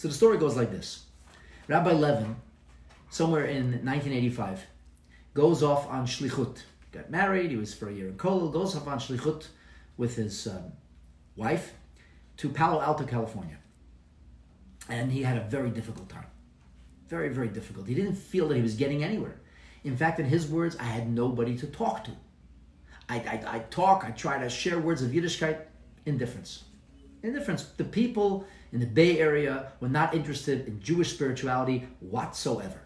So the story goes like this. Rabbi Levin, somewhere in 1985, goes off on shlichut. Got married, he was for a year in Kollel, goes off on shlichut with his wife to Palo Alto, California. And he had a very difficult time. Very, very difficult. He didn't feel that he was getting anywhere. In fact, in his words, I had nobody to talk to. I try to share words of Yiddishkeit, indifference. Indifference. The people in the Bay Area were not interested in Jewish spirituality whatsoever.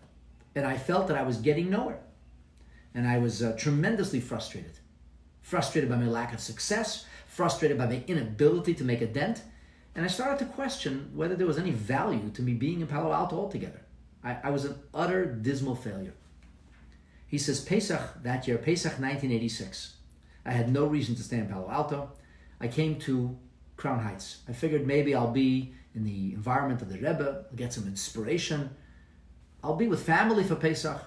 And I felt that I was getting nowhere. And I was tremendously frustrated. Frustrated by my lack of success, frustrated by my inability to make a dent. And I started to question whether there was any value to me being in Palo Alto altogether. I was an utter dismal failure. He says, Pesach that year, Pesach 1986, I had no reason to stay in Palo Alto. I came to Crown Heights. I figured maybe I'll be in the environment of the Rebbe, I'll get some inspiration. I'll be with family for Pesach.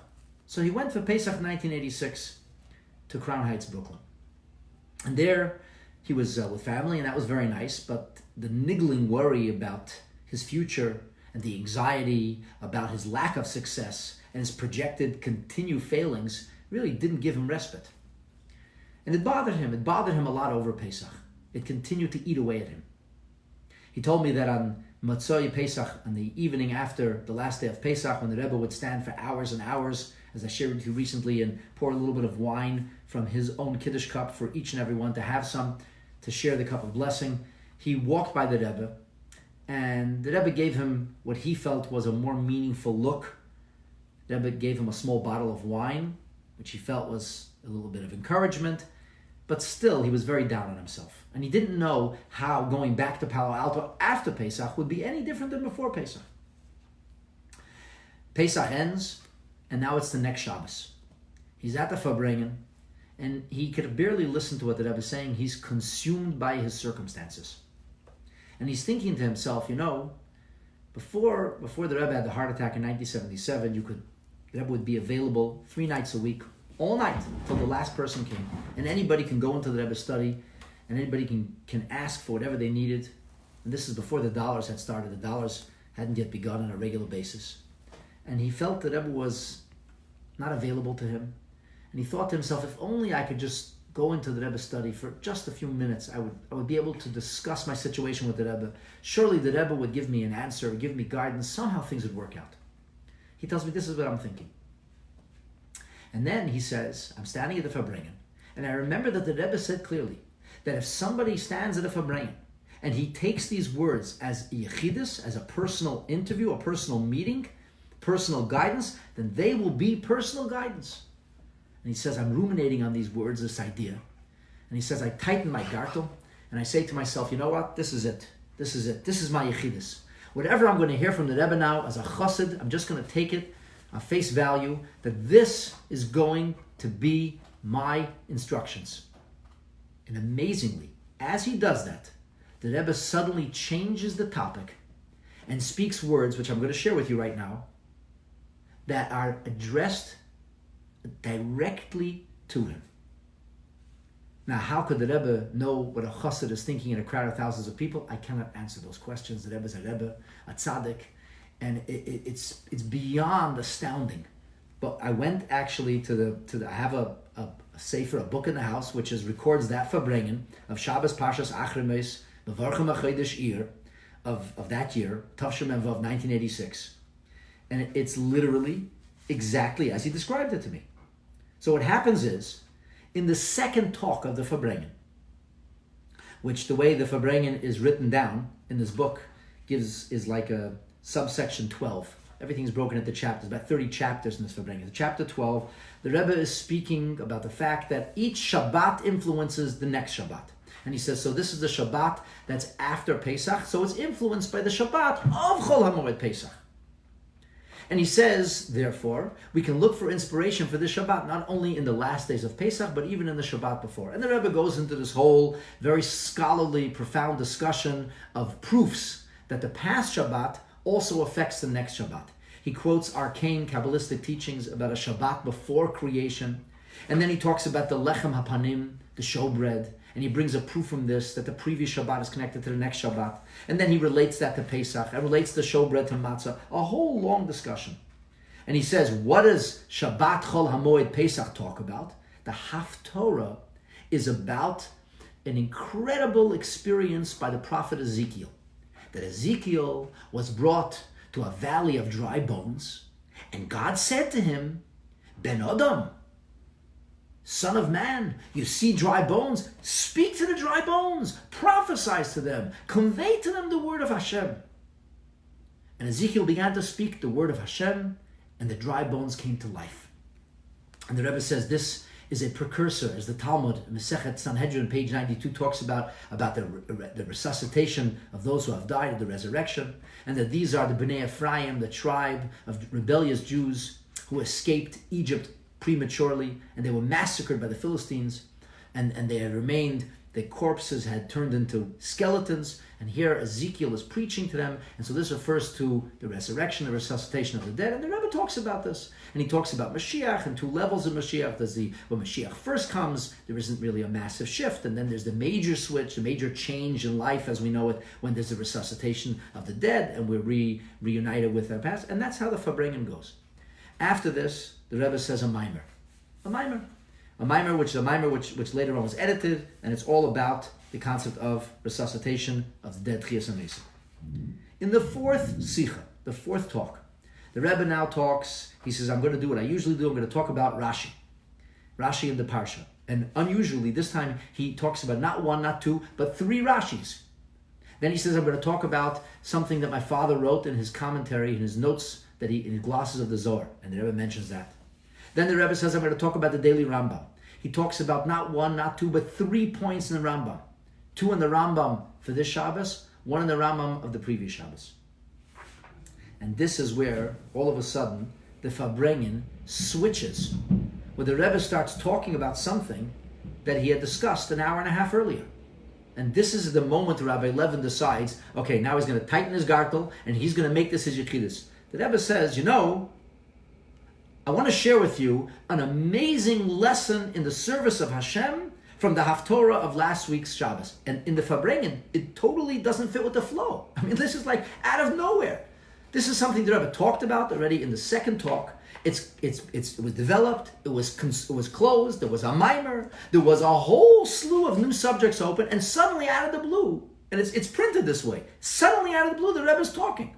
So he went for Pesach 1986 to Crown Heights, Brooklyn. And there he was with family, and that was very nice, but the niggling worry about his future and the anxiety about his lack of success and his projected continued failings really didn't give him respite. And it bothered him. It bothered him a lot over Pesach. It continued to eat away at him. He told me that on Matzoi Pesach, on the evening after the last day of Pesach, when the Rebbe would stand for hours and hours, as I shared with you recently, and pour a little bit of wine from his own Kiddush cup for each and every one to have some, to share the cup of blessing, he walked by the Rebbe, and the Rebbe gave him what he felt was a more meaningful look. The Rebbe gave him a small bottle of wine, which he felt was a little bit of encouragement, but still he was very down on himself. And he didn't know how going back to Palo Alto after Pesach would be any different than before Pesach. Pesach ends, and now it's the next Shabbos. He's at the Farbrengen, and he could barely listen to what the Rebbe is saying. He's consumed by his circumstances. And he's thinking to himself, before the Rebbe had the heart attack in 1977, the Rebbe would be available 3 nights a week, all night, until the last person came. And anybody can go into the Rebbe's study, and anybody can ask for whatever they needed. And this is before the dollars had started. The dollars hadn't yet begun on a regular basis. And he felt that Rebbe was not available to him. And he thought to himself, if only I could just go into the Rebbe's study for just a few minutes, I would be able to discuss my situation with the Rebbe. Surely the Rebbe would give me an answer, would give me guidance. Somehow things would work out. He tells me, this is what I'm thinking. And then he says, I'm standing at the Farbrengen, and I remember that the Rebbe said clearly that if somebody stands at a Farbrengen and he takes these words as a yechidus, as a personal interview, a personal meeting, personal guidance, then they will be personal guidance. And he says, I'm ruminating on these words, this idea. And he says, I tighten my gartel, and I say to myself, you know what? This is it. This is it. This is my yechidus. Whatever I'm going to hear from the Rebbe now as a chassid, I'm just going to take it on face value, that this is going to be my instructions. And amazingly, as he does that, the Rebbe suddenly changes the topic and speaks words, which I'm going to share with you right now, that are addressed directly to him. Now, how could the Rebbe know what a chassid is thinking in a crowd of thousands of people? I cannot answer those questions. The Rebbe is a Rebbe, a tzaddik, and it's beyond astounding. But I went actually to the I have a sefer, a book in the house, which records that Farbrengen of Shabbos Parshas Achremes, Mevarchem HaChodesh Iyar of that year, Tavshim Memvav 1986. And it's literally exactly as he described it to me. So what happens is, in the second talk of the Farbrengen, which the way the Farbrengen is written down in this book is like a subsection 12. Everything's broken into chapters, about 30 chapters in this Farbrengen. Chapter 12, the Rebbe is speaking about the fact that each Shabbat influences the next Shabbat. And he says, so this is the Shabbat that's after Pesach, so it's influenced by the Shabbat of Chol HaMoed Pesach. And he says, therefore, we can look for inspiration for this Shabbat, not only in the last days of Pesach, but even in the Shabbat before. And the Rebbe goes into this whole very scholarly, profound discussion of proofs that the past Shabbat also affects the next Shabbat. He quotes arcane Kabbalistic teachings about a Shabbat before creation. And then he talks about the Lechem HaPanim, the showbread, And he brings a proof from this that the previous Shabbat is connected to the next Shabbat. And then he relates that to Pesach, and relates the showbread to matzah. A whole long discussion. And he says, what does Shabbat Chol HaMoed Pesach talk about? The Haftorah is about an incredible experience by the prophet Ezekiel. That Ezekiel was brought to a valley of dry bones, and God said to him, Ben Adam, son of man, you see dry bones? Speak to the dry bones, prophesy to them, convey to them the word of Hashem. And Ezekiel began to speak the word of Hashem, and the dry bones came to life. And the Rebbe says this is a precursor, as the Talmud, Masechet Sanhedrin, page 92, talks about the resuscitation of those who have died, the resurrection, and that these are the Bnei Ephraim, the tribe of rebellious Jews who escaped Egypt prematurely, and they were massacred by the Philistines, and they had remained, their corpses had turned into skeletons, and here Ezekiel is preaching to them, and so this refers to the resurrection, the resuscitation of the dead, and the Rebbe talks about this, and he talks about Mashiach and two levels of Mashiach. There's when Mashiach first comes, there isn't really a massive shift, and then there's the major switch, the major change in life as we know it, when there's a resuscitation of the dead, and we're reunited with our past, and that's how the Farbrengen goes. After this, the Rebbe says a mimer, which later on was edited, and it's all about the concept of resuscitation of the dead, Chiyas HaMesim. In the fourth Sicha, the fourth talk, the Rebbe now talks, he says, I'm going to do what I usually do, I'm going to talk about Rashi in the Parsha. And unusually, this time he talks about not one, not two, but three Rashis. Then he says, I'm going to talk about something that my father wrote in his commentary, in his notes, in his glosses of the Zohar, and the Rebbe mentions that. Then the Rebbe says, I'm going to talk about the daily Rambam. He talks about not one, not two, but 3 points in the Rambam. 2 in the Rambam for this Shabbos, 1 in the Rambam of the previous Shabbos. And this is where, all of a sudden, the Farbrengen switches, where the Rebbe starts talking about something that he had discussed an hour and a half earlier. And this is the moment Rabbi Levin decides, okay, now he's going to tighten his gartel, and he's going to make this his Yechidus. The Rebbe says, I want to share with you an amazing lesson in the service of Hashem from the Haftorah of last week's Shabbos. And in the Farbrengen, it totally doesn't fit with the flow. I mean, this is like out of nowhere. This is something the Rebbe talked about already in the second talk. It was developed, it was closed, there was a mimer, there was a whole slew of new subjects open, and suddenly out of the blue, and it's printed this way, suddenly out of the blue, the Rebbe's talking.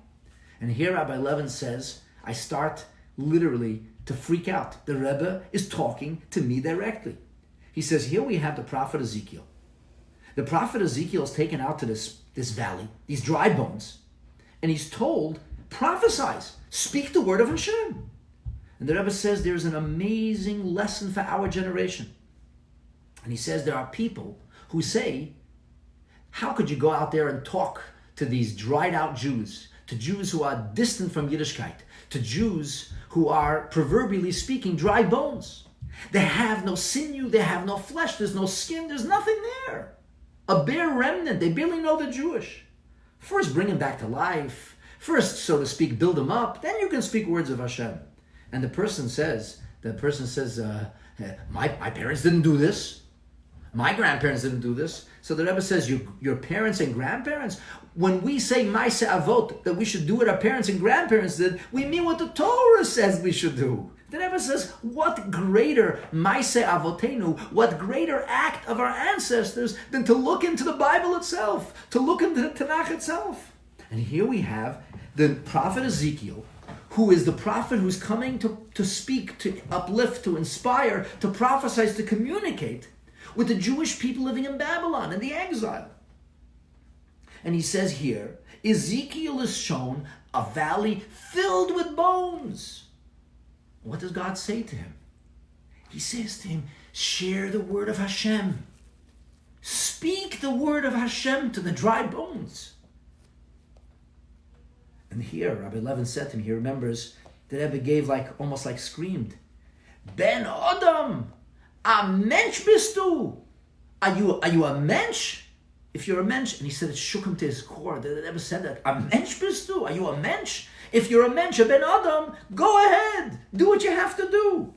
And here Rabbi Levin says, I start literally to freak out. The Rebbe is talking to me directly. He says, here we have the prophet Ezekiel. The prophet Ezekiel is taken out to this valley, these dry bones, and he's told, prophesy, speak the word of Hashem. And the Rebbe says there's an amazing lesson for our generation. And he says there are people who say, how could you go out there and talk to these dried out Jews, to Jews who are distant from Yiddishkeit, to Jews who are, proverbially speaking, dry bones. They have no sinew, they have no flesh, there's no skin, there's nothing there. A bare remnant, they barely know they're Jewish. First bring them back to life. First, so to speak, build them up. Then you can speak words of Hashem. And the person says, my parents didn't do this. My grandparents didn't do this. So the Rebbe says, your parents and grandparents? When we say Maaseh Avot, that we should do what our parents and grandparents did, we mean what the Torah says we should do. The Rebbe says, what greater Maaseh Avotenu, what greater act of our ancestors than to look into the Bible itself, to look into the Tanakh itself. And here we have the prophet Ezekiel, who is the prophet who's coming to speak, to uplift, to inspire, to prophesy, to communicate with the Jewish people living in Babylon, in the exile. And he says here, Ezekiel is shown a valley filled with bones. What does God say to him? He says to him, share the word of Hashem. Speak the word of Hashem to the dry bones. And here, Rabbi Levin said to him, he remembers that Rebbe gave almost like screamed, Ben Adam, a mensch bist du? Are you a mensch? If you're a mensch, and he said it shook him to his core. The Rebbe said that, a mensch bist du? Are you a mensch? If you're a mensch, a Ben Adam, go ahead, do what you have to do.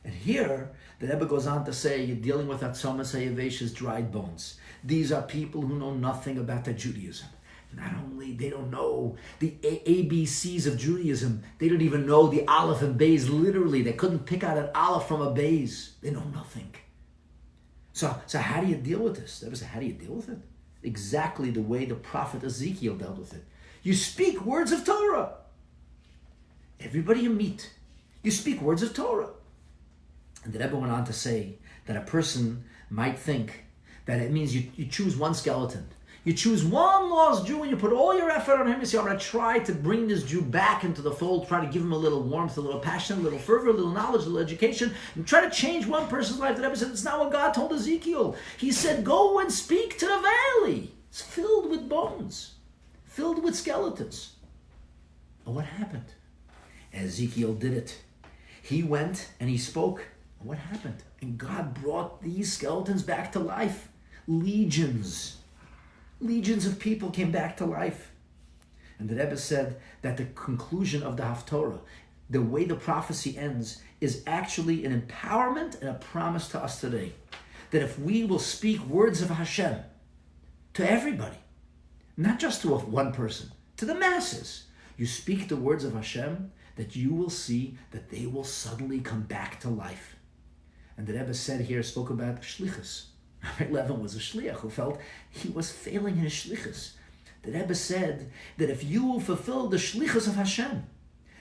And here, The Rebbe goes on to say, you're dealing with Atzomas HaYavesh's dried bones. These are people who know nothing about the Judaism. Not only they don't know the ABCs of Judaism, they don't even know the Aleph and Beis. Literally, they couldn't pick out an Aleph from a Beis. They know nothing. So how do you deal with this? The Rebbe said, how do you deal with it? Exactly the way the prophet Ezekiel dealt with it. You speak words of Torah. Everybody you meet, you speak words of Torah. And the Rebbe went on to say that a person might think that it means you choose one skeleton. You choose one lost Jew and you put all your effort on him. You say, I'm going to try to bring this Jew back into the fold, try to give him a little warmth, a little passion, a little fervor, a little knowledge, a little education, and try to change one person's life. The Rebbe said, it's not what God told Ezekiel. He said, go and speak to the valley. It's filled with bones, filled with skeletons. And what happened? Ezekiel did it. He went and he spoke. And what happened? And God brought these skeletons back to life. Legions of people came back to life. And the Rebbe said that the conclusion of the Haftorah, the way the prophecy ends, is actually an empowerment and a promise to us today. That if we will speak words of Hashem to everybody, not just to one person, to the masses, you speak the words of Hashem, that you will see that they will suddenly come back to life. And the Rebbe said here, spoke about shlichus. Rabbi Levin was a shliach who felt he was failing in his shlichus. The Rebbe said that if you will fulfill the shlichus of Hashem,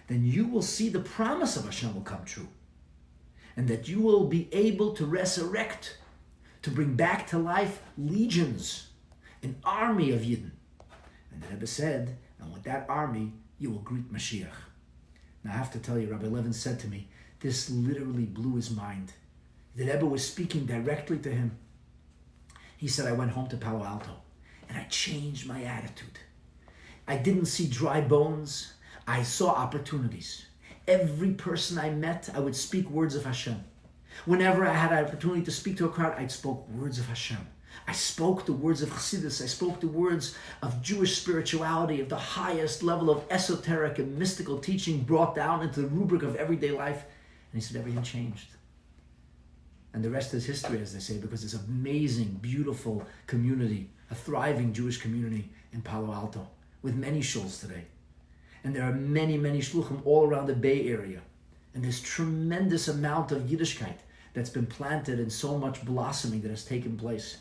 then you will see the promise of Hashem will come true. And that you will be able to resurrect, to bring back to life legions, an army of Yidden. And the Rebbe said, and with that army, you will greet Mashiach. Now I have to tell you, Rabbi Levin said to me, this literally blew his mind. The Rebbe was speaking directly to him. He said, I went home to Palo Alto and I changed my attitude. I didn't see dry bones. I saw opportunities. Every person I met, I would speak words of Hashem. Whenever I had an opportunity to speak to a crowd, I spoke words of Hashem. I spoke the words of Chassidus. I spoke the words of Jewish spirituality, of the highest level of esoteric and mystical teaching brought down into the rubric of everyday life. And he said, everything changed. And the rest is history, as they say, because it's an amazing, beautiful community, a thriving Jewish community in Palo Alto, with many shuls today. And there are many, many shluchim all around the Bay Area. And there's tremendous amount of Yiddishkeit that's been planted and so much blossoming that has taken place.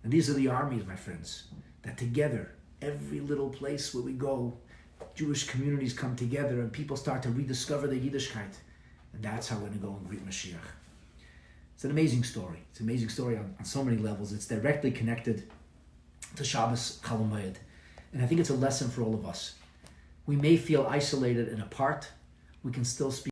And these are the armies, my friends, that together, every little place where we go, Jewish communities come together and people start to rediscover their Yiddishkeit. And that's how we're going to go and greet Mashiach. It's an amazing story. It's an amazing story on so many levels. It's directly connected to Shabbos Chol Hamoed. And I think it's a lesson for all of us. We may feel isolated and apart. We can still speak